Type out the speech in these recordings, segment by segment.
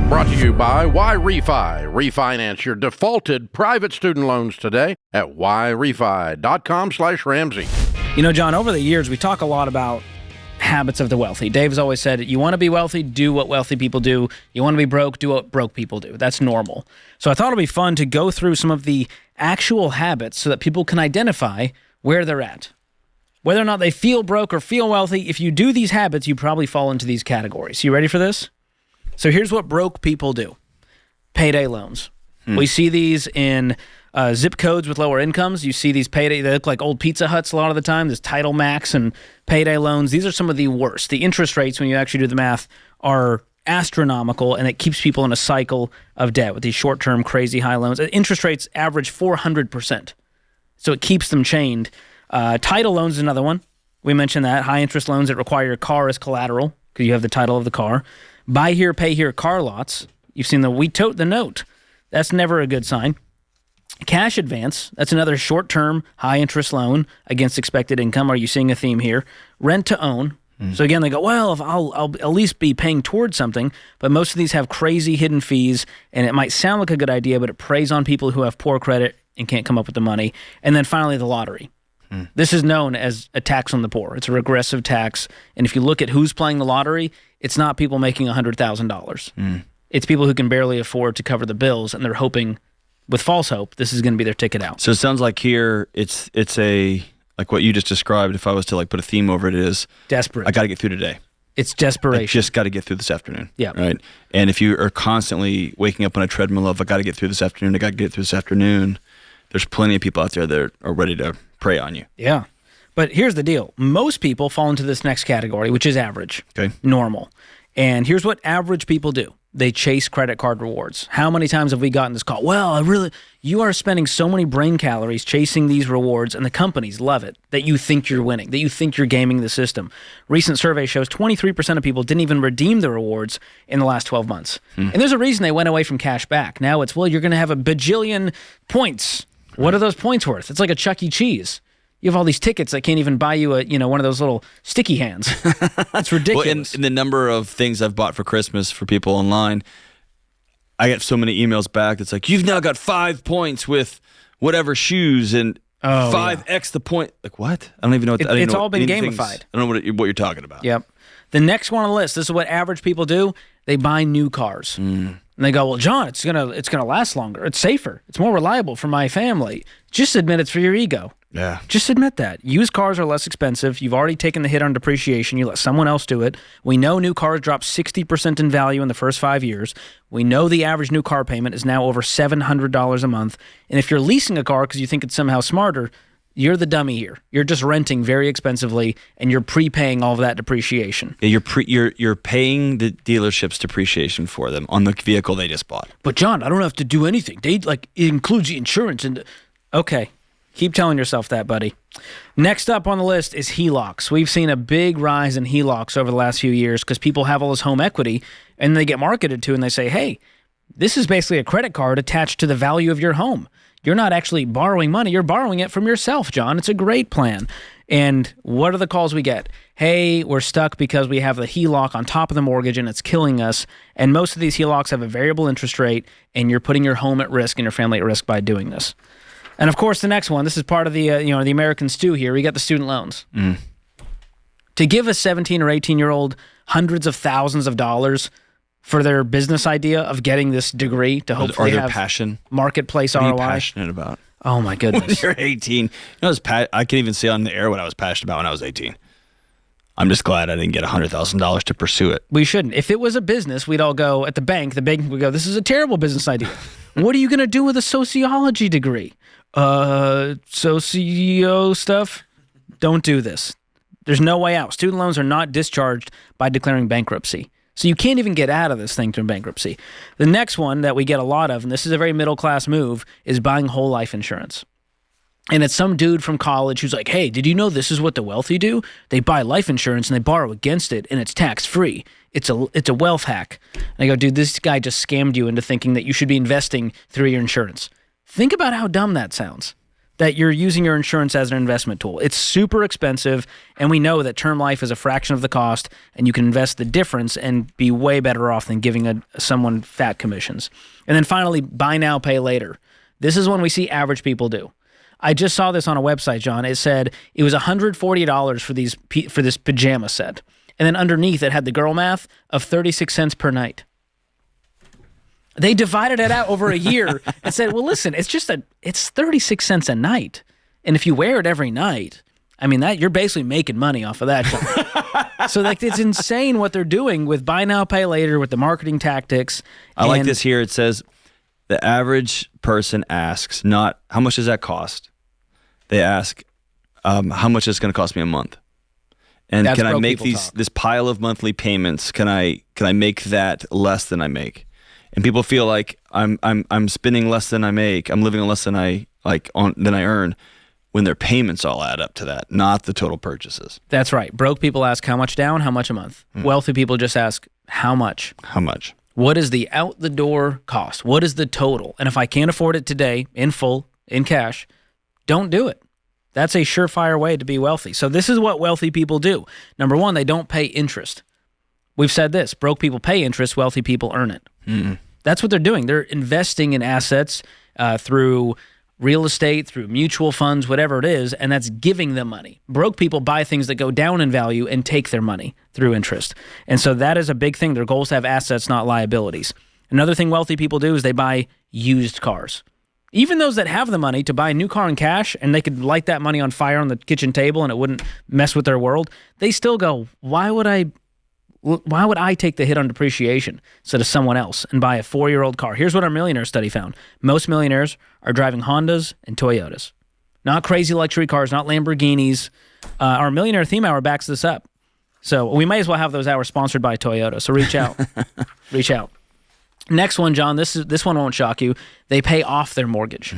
Brought to you by Refi. Refinance your defaulted private student loans today at yrefi.com/Ramsey. You know, John, over the years, we talk a lot about habits of the wealthy. Dave's always said, you want to be wealthy, do what wealthy people do. You want to be broke, do what broke people do. That's normal. So I thought it'd be fun to go through some of the actual habits so that people can identify where they're at. Whether or not they feel broke or feel wealthy, if you do these habits, you probably fall into these categories. You ready for this? So here's what broke people do. Payday loans. We see these in zip codes with lower incomes. You see these payday, they look like old Pizza Huts a lot of the time. There's Title Max and payday loans. These are some of the worst. The interest rates, when you actually do the math, are astronomical, and it keeps people in a cycle of debt with these short-term crazy high loans. Interest rates average 400%. So it keeps them chained. Title loans is another one. We mentioned that. High interest loans that require your car as collateral because you have the title of the car. Buy here, pay here car lots. You've seen the we tote the note. That's never a good sign. Cash advance. That's another short-term, high-interest loan against expected income. Are you seeing a theme here? Rent to own. So again, they go, well, if I'll at least be paying towards something, but most of these have crazy hidden fees, and it might sound like a good idea, but it preys on people who have poor credit and can't come up with the money. And then finally, the lottery. This is known as a tax on the poor. It's a regressive tax, and if you look at who's playing the lottery, it's not people making $100,000. It's people who can barely afford to cover the bills, and they're hoping, with false hope, this is going to be their ticket out. So it sounds like here it's a like what you just described. If I was to like put a theme over it, is desperate. I got to get through today. It's desperation. I just got to get through this afternoon. Yeah. Right. And if you are constantly waking up on a treadmill of I got to get through this afternoon, I got to get through this afternoon, there's plenty of people out there that are ready to prey on you. Yeah. But here's the deal. Most people fall into this next category, which is average. Okay. Normal. And here's what average people do. They chase credit card rewards. How many times have we gotten this call? Well, you are spending so many brain calories chasing these rewards, and the companies love it, that you think you're winning, that you think you're gaming the system. Recent survey shows 23% of people didn't even redeem the rewards in the last 12 months. And there's a reason they went away from cash back. Now it's, well, you're going to have a bajillion points. What are those points worth? It's like a Chuck E. Cheese. You have all these tickets that can't even buy you one of those little sticky hands. It's ridiculous. Well, in the number of things I've bought for Christmas for people online, I get so many emails back that's like, you've now got 5 points with whatever shoes and 5x the point. Like, what? I don't even know what it's all been gamified. I don't know what you're talking about. Yep. The next one on the list, this is what average people do. They buy new cars. And they go, well, John, it's gonna last longer. It's safer. It's more reliable for my family. Just admit it's for your ego. Yeah. Just admit that. Used cars are less expensive. You've already taken the hit on depreciation. You let someone else do it. We know new cars drop 60% in value in the first 5 years. We know the average new car payment is now over $700 a month. And if you're leasing a car because you think it's somehow smarter, you're the dummy here. You're just renting very expensively, and you're prepaying all of that depreciation. Yeah, you're paying the dealership's depreciation for them on the vehicle they just bought. But John, I don't have to do anything. It includes the insurance and okay. Keep telling yourself that, buddy. Next up on the list is HELOCs. We've seen a big rise in HELOCs over the last few years because people have all this home equity, and they get marketed to, and they say, hey, this is basically a credit card attached to the value of your home. You're not actually borrowing money. You're borrowing it from yourself, John. It's a great plan. And what are the calls we get? Hey, we're stuck because we have the HELOC on top of the mortgage, and it's killing us. And most of these HELOCs have a variable interest rate, and you're putting your home at risk and your family at risk by doing this. And of course, the next one, this is part of the the American stew here. We got the student loans. To give a 17 or 18-year-old hundreds of thousands of dollars for their business idea of getting this degree to hopefully have passion, marketplace what ROI. are you passionate about? Oh my goodness! When you're 18, I can't even say on the air what I was passionate about when I was 18. I'm just glad I didn't get $100,000 to pursue it. We shouldn't. If it was a business, we'd all go at the bank would go, this is a terrible business idea. What are you going to do with a sociology degree? Socio stuff? Don't do this. There's no way out. Student loans are not discharged by declaring bankruptcy. So you can't even get out of this thing through bankruptcy. The next one that we get a lot of, and this is a very middle-class move, is buying whole life insurance. And it's some dude from college who's like, hey, did you know this is what the wealthy do? They buy life insurance and they borrow against it, and it's tax-free. It's a wealth hack. And I go, dude, this guy just scammed you into thinking that you should be investing through your insurance. Think about how dumb that sounds. that you're using your insurance as an investment tool. It's super expensive, and we know that term life is a fraction of the cost, and you can invest the difference and be way better off than giving someone fat commissions. And then finally, buy now, pay later. This is one we see average people do. I just saw this on a website, John. It said it was $140 for this pajama set. And then underneath, it had the girl math of 36 cents per night. They divided it out over a year and said, well, listen, it's 36 cents a night. And if you wear it every night, I mean, that you're basically making money off of that. So it's insane what they're doing with buy now, pay later, with the marketing tactics. I like this here. It says the average person asks not how much does that cost? They ask how much is it going to cost me a month? And can I make this pile of monthly payments? Can I make that less than I make? And people feel like I'm spending less than I make. I'm living on less than I earn, when their payments all add up to that, not the total purchases. That's right. Broke people ask how much down, how much a month. Wealthy people just ask how much. How much? What is the out the door cost? What is the total? And if I can't afford it today in full, in cash, don't do it. That's a surefire way to be wealthy. So this is what wealthy people do. Number one, they don't pay interest. We've said this: broke people pay interest, wealthy people earn it. That's what they're doing. They're investing in assets through real estate, through mutual funds, whatever it is, and that's giving them money. Broke people buy things that go down in value and take their money through interest. And so that is a big thing. Their goal is to have assets, not liabilities. Another thing wealthy people do is they buy used cars. Even those that have the money to buy a new car in cash, and they could light that money on fire on the kitchen table and it wouldn't mess with their world, they still go, why would I take the hit on depreciation instead of someone else and buy a 4-year-old car? Here's what our millionaire study found. Most millionaires are driving Hondas and Toyotas. Not crazy luxury cars, not Lamborghinis. Our Millionaire Theme Hour backs this up. So we may as well have those hours sponsored by Toyota. So reach out. Reach out. Next one, John, this one won't shock you. They pay off their mortgage.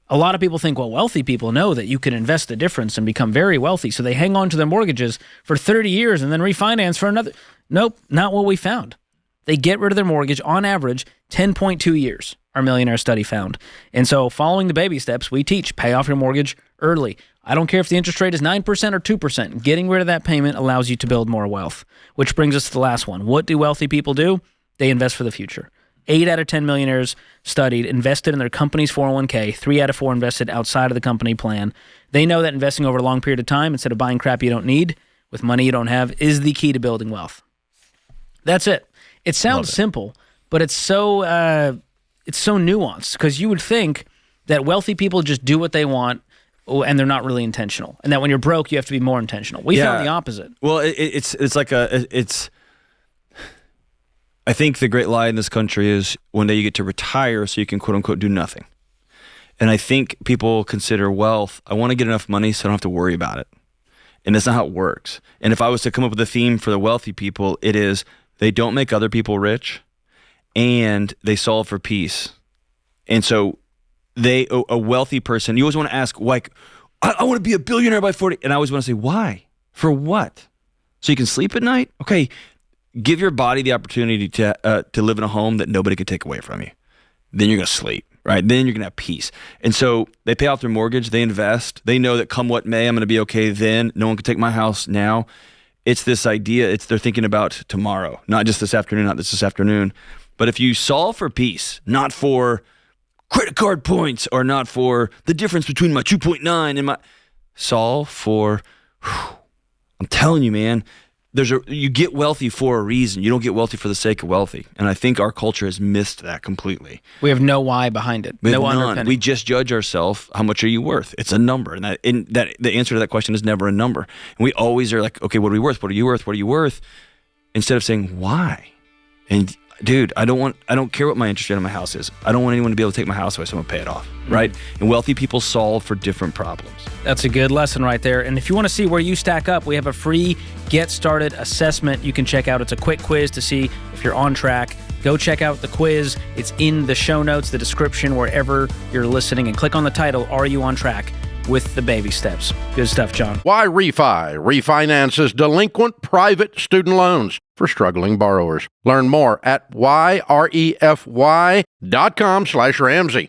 A lot of people think, well, wealthy people know that you can invest the difference and become very wealthy, so they hang on to their mortgages for 30 years and then refinance for another. Nope, not what we found. They get rid of their mortgage on average 10.2 years, our millionaire study found. And so following the baby steps, we teach pay off your mortgage early. I don't care if the interest rate is 9% or 2%. Getting rid of that payment allows you to build more wealth, which brings us to the last one. What do wealthy people do? They invest for the future. 8 out of 10 millionaires studied invested in their company's 401k. 3 out of 4 invested outside of the company plan. They know that investing over a long period of time instead of buying crap you don't need with money you don't have is the key to building wealth. That's it. It sounds simple, but it's so nuanced, because you would think that wealthy people just do what they want and they're not really intentional, and that when you're broke you have to be more intentional. We found the opposite. Well, I think the great lie in this country is one day you get to retire so you can quote unquote do nothing. And I think people consider wealth, I want to get enough money so I don't have to worry about it. And that's not how it works. And if I was to come up with a theme for the wealthy people, it is they don't make other people rich and they solve for peace. And so a wealthy person, you always want to ask, like, I want to be a billionaire by 40. And I always want to say, why? For what? So you can sleep at night? Okay. Give your body the opportunity to live in a home that nobody could take away from you. Then you're going to sleep, right? Then you're going to have peace. And so they pay off their mortgage. They invest. They know that come what may, I'm going to be okay then. No one can take my house now. It's this idea. They're thinking about tomorrow, not just this afternoon, not this afternoon. But if you solve for peace, not for credit card points or not for the difference between my 2.9 and my... Solve for... I'm telling you, man... You get wealthy for a reason. You don't get wealthy for the sake of wealthy. And I think our culture has missed that completely. We have no why behind it. No underpinning. We just judge ourselves. How much are you worth? It's a number. And the answer to that question is never a number. And we always are like, okay, what are we worth? What are you worth? What are you worth? Instead of saying, why? And dude, I don't care what my interest rate on my house is. I don't want anyone to be able to take my house away, so I'm going to pay it off, right? And wealthy people solve for different problems. That's a good lesson right there. And if you want to see where you stack up, we have a free Get Started assessment you can check out. It's a quick quiz to see if you're on track. Go check out the quiz. It's in the show notes, the description, wherever you're listening, and click on the title, Are You on Track with the Baby Steps? Good stuff, John. Why Refi refinances delinquent private student loans for struggling borrowers. Learn more at yrefy.com/Ramsey.